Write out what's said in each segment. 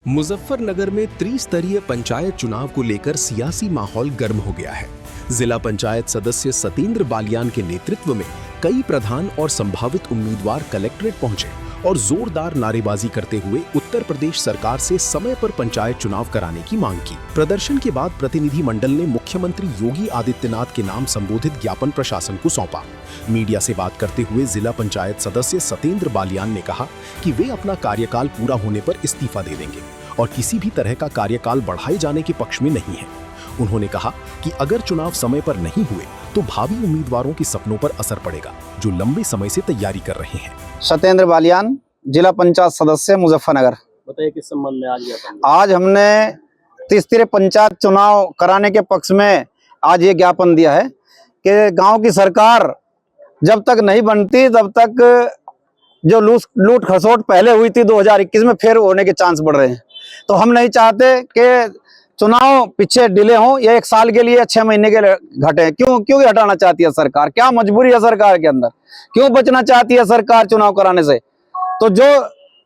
मुजफ्फरनगर में त्रिस्तरीय पंचायत चुनाव को लेकर सियासी माहौल गर्म हो गया है। जिला पंचायत सदस्य सतेंद्र बालियान के नेतृत्व में कई प्रधान और संभावित उम्मीदवार कलेक्ट्रेट पहुंचे और जोरदार नारेबाजी करते हुए उत्तर प्रदेश सरकार से समय पर पंचायत चुनाव कराने की मांग की। प्रदर्शन के बाद प्रतिनिधि मंडल ने मुख्यमंत्री योगी आदित्यनाथ के नाम संबोधित ज्ञापन प्रशासन को सौंपा। मीडिया से बात करते हुए जिला पंचायत सदस्य सतेंद्र बालियान ने कहा कि वे अपना कार्यकाल पूरा होने पर इस्तीफा दे देंगे और किसी भी तरह का कार्यकाल बढ़ाए जाने के पक्ष में नहीं है। उन्होंने कहा कि अगर चुनाव समय पर नहीं हुए तो भावी उम्मीदवारों के सपनों पर असर पड़ेगा, जो लंबे समय से तैयारी कर रहे हैं। सतेंद्र बालियान, जिला पंचायत सदस्य मुजफ्फरनगर। बताइए किस संबंध में आज हमने त्रिस्तरीय पंचायत चुनाव कराने के पक्ष में आज ये ज्ञापन दिया है कि गांव की सरकार जब तक नहीं बनती तब तक जो लूट खसोट पहले हुई थी 2021 में फिर होने के चांस बढ़ रहे हैं। तो हम नहीं चाहते कि चुनाव पीछे डिले हो, ये 1 साल के लिए 6 महीने के लिए घटे। क्यों हटाना चाहती है सरकार? क्या मजबूरी है सरकार के अंदर? क्यों बचना चाहती है सरकार चुनाव कराने से? तो जो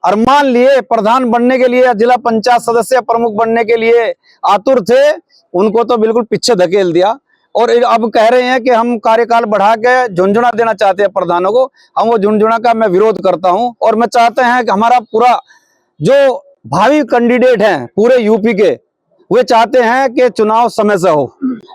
अरमान लिए प्रधान बनने के लिए, जिला पंचायत सदस्य प्रमुख बनने के लिए आतुर थे, उनको तो बिल्कुल पीछे धकेल दिया और अब कह रहे हैं कि हम कार्यकाल बढ़ा के झुंझुना देना चाहते हैं प्रधानों को। हम वो झुंझुना का मैं विरोध करता हूं और मैं चाहते हैं कि हमारा पूरा जो भावी कैंडिडेट हैं पूरे यूपी के, वे चाहते हैं कि चुनाव समय से हो,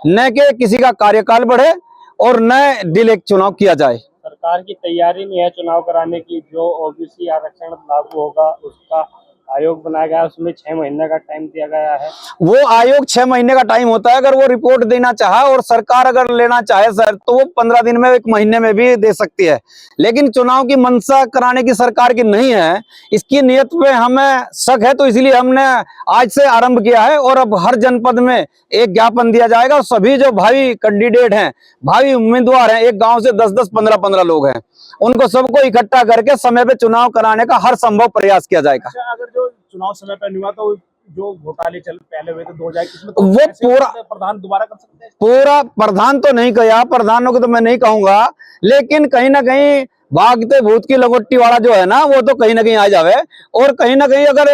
न कि किसी का कार्यकाल बढ़े और न डिले चुनाव किया जाए। सरकार की तैयारी नहीं है चुनाव कराने की। जो ओबीसी आरक्षण लागू होगा उसका आयोग बनाया गया है, उसमें 6 महीने का टाइम दिया गया है। वो आयोग 6 महीने का टाइम होता है। अगर वो रिपोर्ट देना चाहे और सरकार अगर लेना चाहे सर, तो वो 15 दिन में, 1 महीने में भी दे सकती है। लेकिन चुनाव की मंशा कराने की सरकार की नहीं है, इसकी नीयत पे हमें शक है। तो इसलिए हमने आज से आरंभ किया है और अब हर जनपद में एक ज्ञापन दिया जाएगा। सभी जो भावी कैंडिडेट हैं, भावी उम्मीदवार हैं, एक गाँव से 10-10, 15-15 लोग हैं, उनको सबको इकट्ठा करके समय पे चुनाव कराने का हर संभव प्रयास किया जाएगा। अगर जो चुनाव समय पर नहीं हुआ तो जो घोटाले पहले हुए थे 2021 में, तो वो पूरा प्रधान दोबारा कर सकते हैं? पूरा प्रधान तो नहीं कहा, प्रधानों को तो मैं नहीं कहूंगा, लेकिन कहीं ना कहीं भागते भूत की लगोट्टी वाला जो है ना, वो तो कहीं ना कहीं आ जावे। और कहीं ना कहीं अगर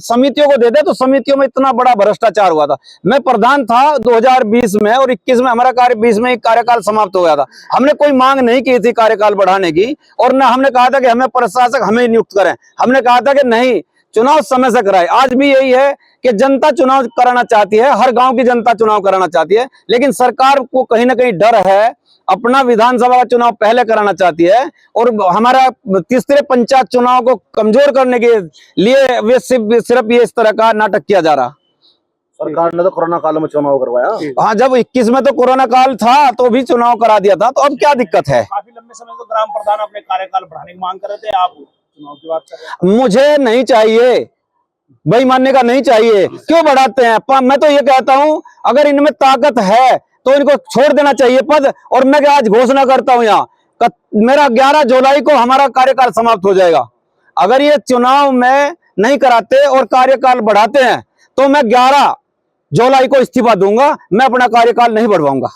समितियों को दे दे, तो समितियों में इतना बड़ा भ्रष्टाचार हुआ था। मैं प्रधान था 2020 में और 21 में हमारा 20 में कार्यकाल समाप्त हो गया था। हमने कोई मांग नहीं की थी कार्यकाल बढ़ाने की, और न हमने कहा था कि हमें प्रशासक हमें नियुक्त करें। हमने कहा था कि नहीं, चुनाव समय से कराए। आज भी यही है कि जनता चुनाव कराना चाहती है, हर गांव की जनता चुनाव कराना चाहती है, लेकिन सरकार को कहीं ना कहीं डर है, अपना विधानसभा का चुनाव पहले कराना चाहती है और हमारा तीसरे पंचायत चुनाव को कमजोर करने के लिए वे सिर्फ ये इस तरह का नाटक किया जा रहा। सरकार ने तो कोरोना काल में चुनाव करवाया। हाँ, जब 21 में तो कोरोना काल था तो भी चुनाव करा दिया था, तो अब क्या दिक्कत है? काफी लंबे समय तो ग्राम प्रधान अपने कार्यकाल बढ़ाने की मांग कर रहे थे, आप चुनाव की बात कर रहे हैं। मुझे नहीं चाहिए, भाई मानने का नहीं चाहिए। क्यों बढ़ाते हैं? मैं तो ये कहता हूं, अगर इनमें ताकत है तो इनको छोड़ देना चाहिए पद। और मैं आज घोषणा करता हूं, यहाँ मेरा 11 जुलाई को हमारा कार्यकाल समाप्त हो जाएगा। अगर ये चुनाव में नहीं कराते और कार्यकाल बढ़ाते हैं तो मैं 11 जुलाई को इस्तीफा दूंगा। मैं अपना कार्यकाल नहीं बढ़वाऊंगा।